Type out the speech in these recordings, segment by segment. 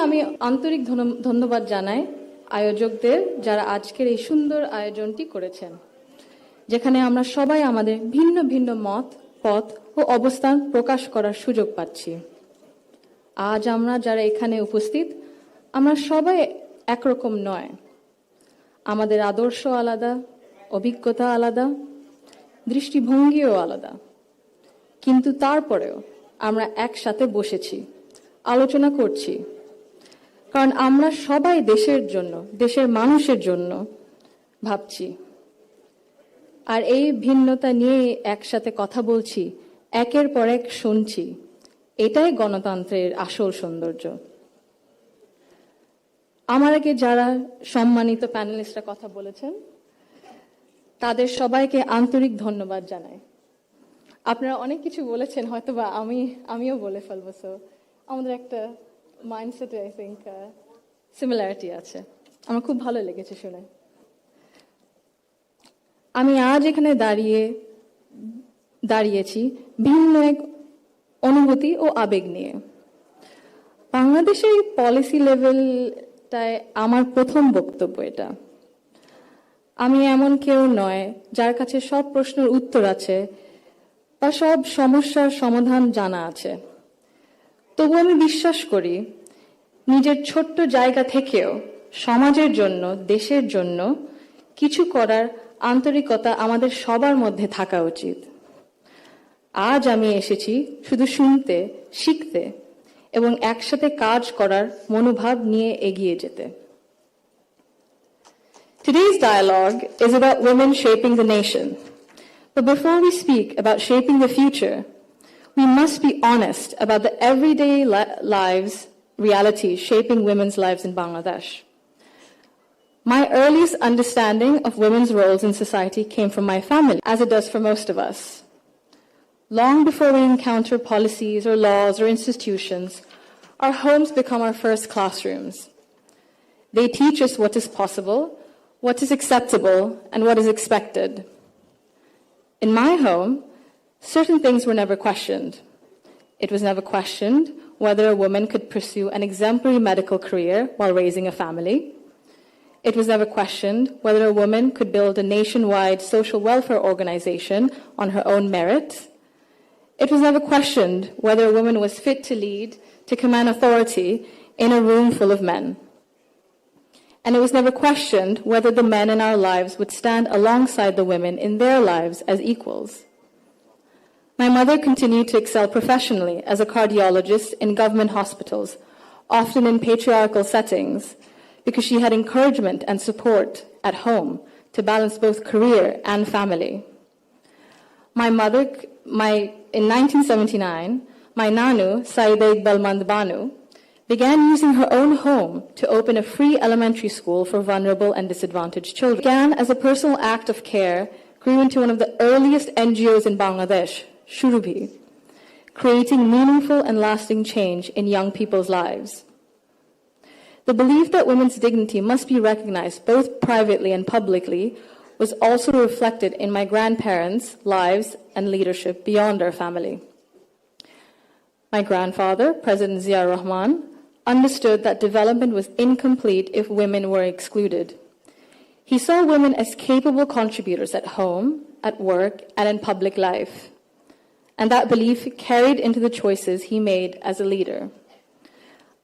আমি আন্তরিক ধন্যবাদ জানাই আয়োজকদের যারা আজকের এই সুন্দর আয়োজনটি করেছেন, যেখানে আমরা সবাই আমাদের ভিন্ন ভিন্ন মত, পথ ও অবস্থান প্রকাশ করার সুযোগ পাচ্ছি। আজ আমরা যারা এখানে উপস্থিত, আমরা সবাই একরকম নয়। আমাদের আদর্শ আলাদা, অভিজ্ঞতা আলাদা, দৃষ্টিভঙ্গিও আলাদা, কিন্তু তারপরেও আমরা একসাথে বসেছি, আলোচনা করছি, কারণ আমরা সবাই দেশের জন্য, দেশের মানুষের জন্য ভাবছি। আর এই ভিন্নতা নিয়ে একসাথে কথা বলছি, একের পর এক শুনছি, এটাই গণতন্ত্রের আসল সৌন্দর্য। আমার আগে যারা সম্মানিত প্যানেলিস্টরা কথা বলেছেন, তাদের সবাইকে আন্তরিক ধন্যবাদ জানাই। আপনারা অনেক কিছু বলেছেন, হয়তোবা আমিও বলে ফেলবো, সো আমাদের একটা মাইন্ডসেটে আই থিঙ্ক সিমিলারিটি আছে। আমার খুব ভালো লেগেছে শুনে। আমি আজ এখানে দাঁড়িয়েছি ভিন্ন এক অনুভূতি ও আবেগ নিয়ে। বাংলাদেশের পলিসি লেভেলটায় আমার প্রথম বক্তব্য এটা। আমি এমন কেউ নয় যার কাছে সব প্রশ্নের উত্তর আছে বা সব সমস্যার সমাধান জানা আছে। তবু আমি বিশ্বাস করি, নিজের ছোট্ট জায়গা থেকেও সমাজের জন্য, দেশের জন্য কিছু করার আন্তরিকতা আমাদের সবার মধ্যে থাকা উচিত। আজ আমি এসেছি শুধু শুনতে, শিখতে এবং একসাথে কাজ করার মনোভাব নিয়ে এগিয়ে যেতে। Today's dialogue is about women shaping the nation. But before we speak about shaping the future, we must be honest about the everyday lives, realities shaping women's lives in Bangladesh. My earliest understanding of women's roles in society came from my family, as it does for most of us. Long before we encounter policies or laws or institutions, our homes become our first classrooms. They teach us what is possible, what is acceptable, and what is expected. In my home, certain things were never questioned. It was never questioned whether a woman could pursue an exemplary medical career while raising a family. It was never questioned whether a woman could build a nationwide social welfare organization on her own merit. It was never questioned whether a woman was fit to lead, to command authority in a room full of men. And it was never questioned whether the men in our lives would stand alongside the women in their lives as equals. My mother continued to excel professionally as a cardiologist in government hospitals, often in patriarchal settings, because she had encouragement and support at home to balance both career and family. In 1979, my Nanu, Saida Iqbal Banu, began using her own home to open a free elementary school for vulnerable and disadvantaged children. It began as a personal act of care, grew into one of the earliest NGOs in Bangladesh, Shurubhi, creating meaningful and lasting change in young people's lives. The belief that women's dignity must be recognized both privately and publicly was also reflected in my grandparents' lives and leadership beyond our family. My grandfather, President Zia Rahman, understood that development was incomplete if women were excluded. He saw women as capable contributors at home, at work, and in public life. And that belief carried into the choices he made as a leader.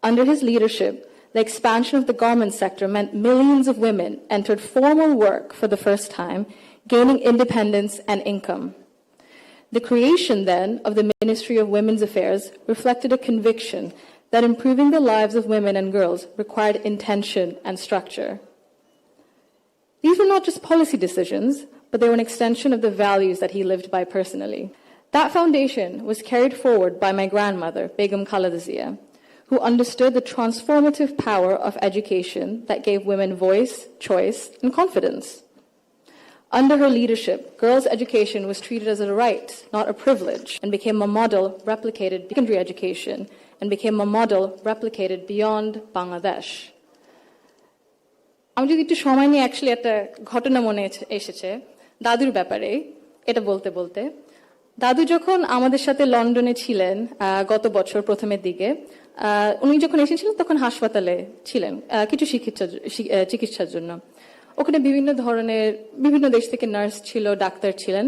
Under his leadership, the expansion of the garment sector meant millions of women entered formal work for the first time, gaining independence and income. The creation, then, of the Ministry of Women's Affairs reflected a conviction that improving the lives of women and girls required intention and structure. These were not just policy decisions, but they were an extension of the values that he lived by personally. That foundation was carried forward by my grandmother, Begum Khaleda Zia, who understood the transformative power of education that gave women voice, choice, and confidence. Under her leadership, girls' education was treated as a right, not a privilege, and became a model replicated secondary education, and became a model replicated beyond Bangladesh. আমি যদি একটু সময় নিয়ে actually একটা ঘটনা মনে এসেছে দাদুর ব্যাপারে, এটা বলতে বলতে। দাদু যখন আমাদের সাথে লন্ডনে ছিলেন গত বছর প্রথমের দিকে, উনি যখন এসেছিলেন তখন হাসপাতালে ছিলেন কিছু চিকিৎসার জন্য। ওখানে বিভিন্ন দেশ থেকে নার্স ছিল, ডাক্তার ছিলেন,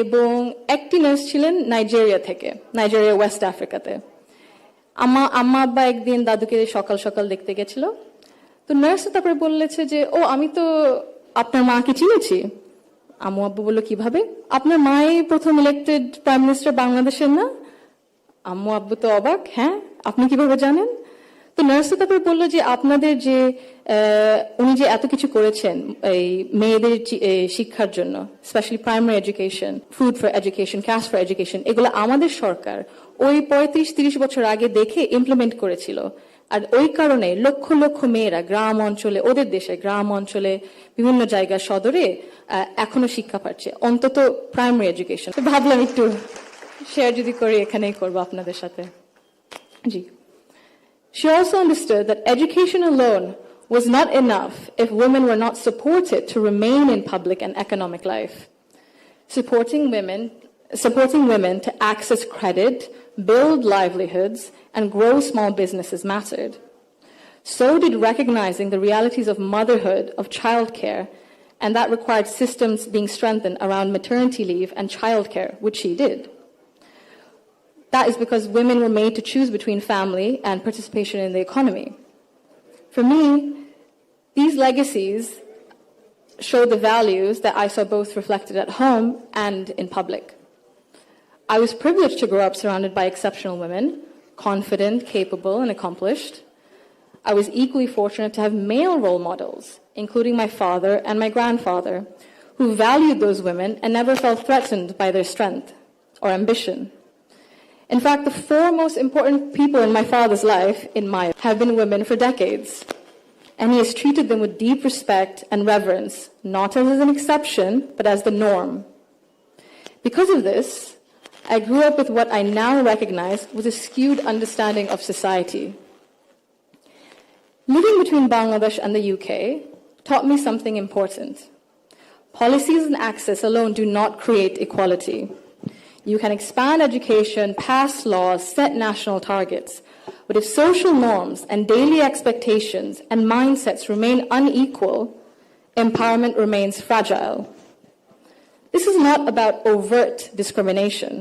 এবং একটি নার্স ছিলেন নাইজেরিয়া ওয়েস্ট আফ্রিকাতে। আম্মা আব্বা একদিন দাদুকে সকাল সকাল দেখতে গেছিল, তো নার্স তারপরে বললেছে যে, ও আমি তো আপনার মাকে চিনেছি। আম্মু আব্বু বললো, কিভাবে? আপনার মাই প্রথম ইলেক্টেড প্রাইম মিনিস্টার বাংলাদেশের না? আম্মু আব্বু তো অবাক, হ্যাঁ আপনি কিভাবে জানেন? তো নার্স তারপরে বললো যে, আপনাদের যে উনি যে এত কিছু করেছেন এই মেয়েদের শিক্ষার জন্য, specially primary education, food for education, cash for education, এগুলো আমাদের সরকার ওই 35-30 বছর আগে দেখে ইমপ্লিমেন্ট করেছিল। আর ওই কারণে লক্ষ লক্ষ মেয়েরা গ্রাম অঞ্চলে, ওদের দেশে গ্রাম অঞ্চলে বিভিন্ন জায়গায় সদরে এখনো শিক্ষা পাচ্ছে, অন্তত প্রাইমারি এডুকেশন। ভাবলাম একটু শেয়ার যদি করি, এখানেই করবো আপনাদের সাথে। জি। She also understood that education alone was not enough if women were not supported to remain in public and economic life. Supporting women to access credit, build livelihoods, and grow small businesses mattered. So did recognizing the realities of motherhood, of childcare, and that required systems being strengthened around maternity leave and childcare, which she did. That is because women were made to choose between family and participation in the economy. For me, these legacies show the values that I saw both reflected at home and in public. I was privileged to grow up surrounded by exceptional women, confident, capable, and accomplished. I was equally fortunate to have male role models, including my father and my grandfather, who valued those women and never felt threatened by their strength or ambition. In fact, the 4 most important people in my father's life, have been women for decades. And he has treated them with deep respect and reverence, not as an exception, but as the norm. Because of this, I grew up with what I now recognize was a skewed understanding of society. Living between Bangladesh and the UK taught me something important. Policies and access alone do not create equality. You can expand education, pass laws, set national targets, but if social norms and daily expectations and mindsets remain unequal, empowerment remains fragile. This is not about overt discrimination.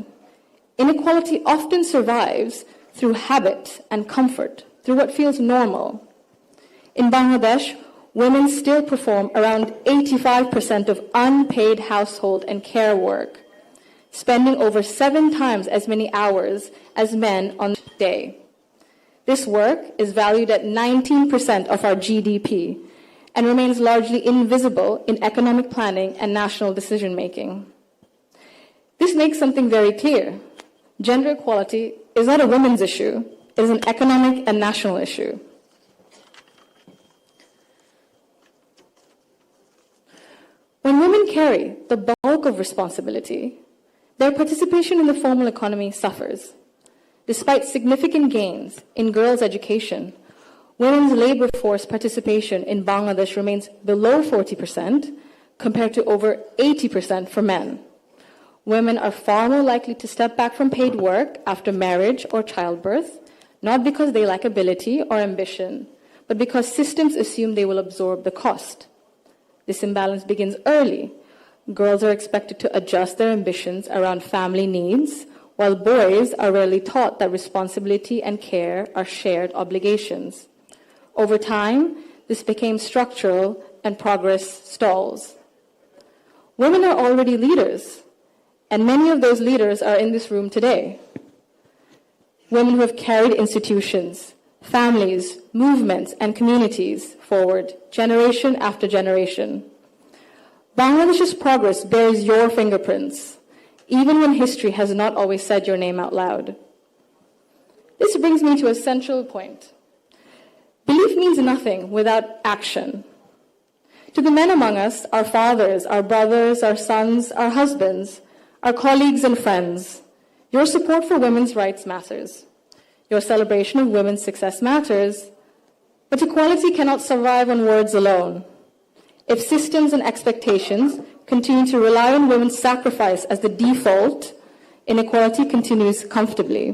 Inequality often survives through habit and comfort, through what feels normal. In Bangladesh, women still perform around 85% of unpaid household and care work, spending over 7 times as many hours as men on a day. This work is valued at 19% of our GDP and remains largely invisible in economic planning and national decision-making. This makes something very clear. Gender equality is not a women's issue, it is an economic and national issue. When women carry the bulk of responsibility, their participation in the formal economy suffers. Despite significant gains in girls' education, women's labor force participation in Bangladesh remains below 40% compared to over 80% for men. Women are far more likely to step back from paid work after marriage or childbirth, not because they lack ability or ambition, but because systems assume they will absorb the cost. This imbalance begins early. Girls are expected to adjust their ambitions around family needs, while boys are rarely taught that responsibility and care are shared obligations. Over time, this became structural and progress stalls. Women are already leaders, and many of those leaders are in this room today. Women who have carried institutions, families, movements, and communities forward, generation after generation. Bangladesh's progress bears your fingerprints, even when history has not always said your name out loud. This brings me to a central point. Belief means nothing without action. To the men among us, our fathers, our brothers, our sons, our husbands, our colleagues and friends, your support for women's rights matters. Your celebration of women's success matters, but equality cannot survive on words alone. If systems and expectations continue to rely on women's sacrifice as the default, inequality continues comfortably.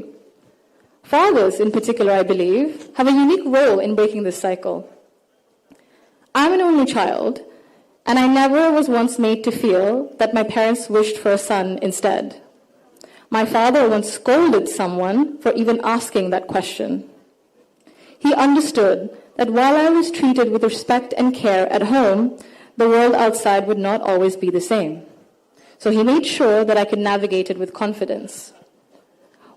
Fathers, in particular, I believe, have a unique role in breaking this cycle. I'm an only child, and I never was once made to feel that my parents wished for a son instead. My father once scolded someone for even asking that question. He understood that while I was treated with respect and care at home, the world outside would not always be the same. So he made sure that I could navigate it with confidence.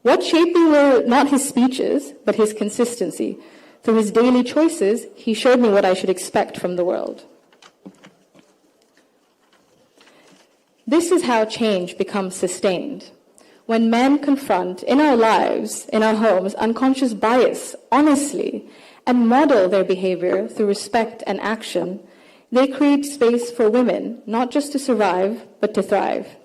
What shaped me were not his speeches, but his consistency. Through his daily choices, he showed me what I should expect from the world. This is how change becomes sustained. When men confront in our lives, in our homes, unconscious bias honestly and model their behavior through respect and action, they create space for women, not just to survive, but to thrive.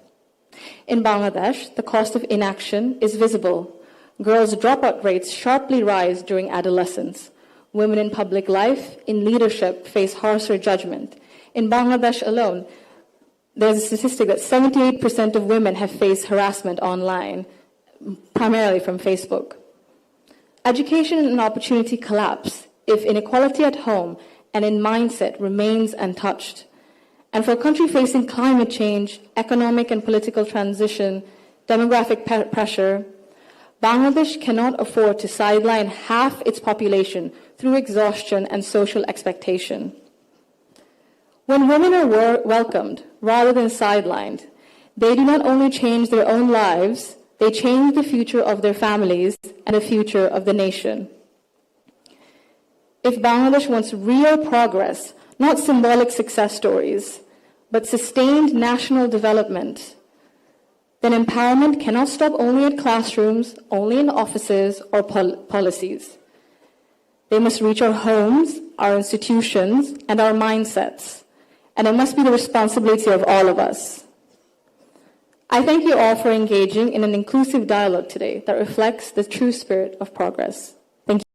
In Bangladesh, the cost of inaction is visible. Girls' dropout rates sharply rise during adolescence. Women in public life, in leadership, face harsher judgment. In Bangladesh alone, there's a statistic that 78% of women have faced harassment online, primarily from Facebook. Education and opportunity collapse if inequality at home and in mindset remains untouched. And for a country facing climate change, economic and political transition, demographic pressure, Bangladesh cannot afford to sideline half its population through exhaustion and social expectation. When women are welcomed rather than sidelined, they do not only change their own lives, they change the future of their families and the future of the nation. If Bangladesh wants real progress, not symbolic success stories, but sustained national development, then empowerment cannot stop only at classrooms, only in offices or policies. They must reach our homes, our institutions, and our mindsets, and it must be the responsibility of all of us. I thank you all for engaging in an inclusive dialogue today that reflects the true spirit of progress.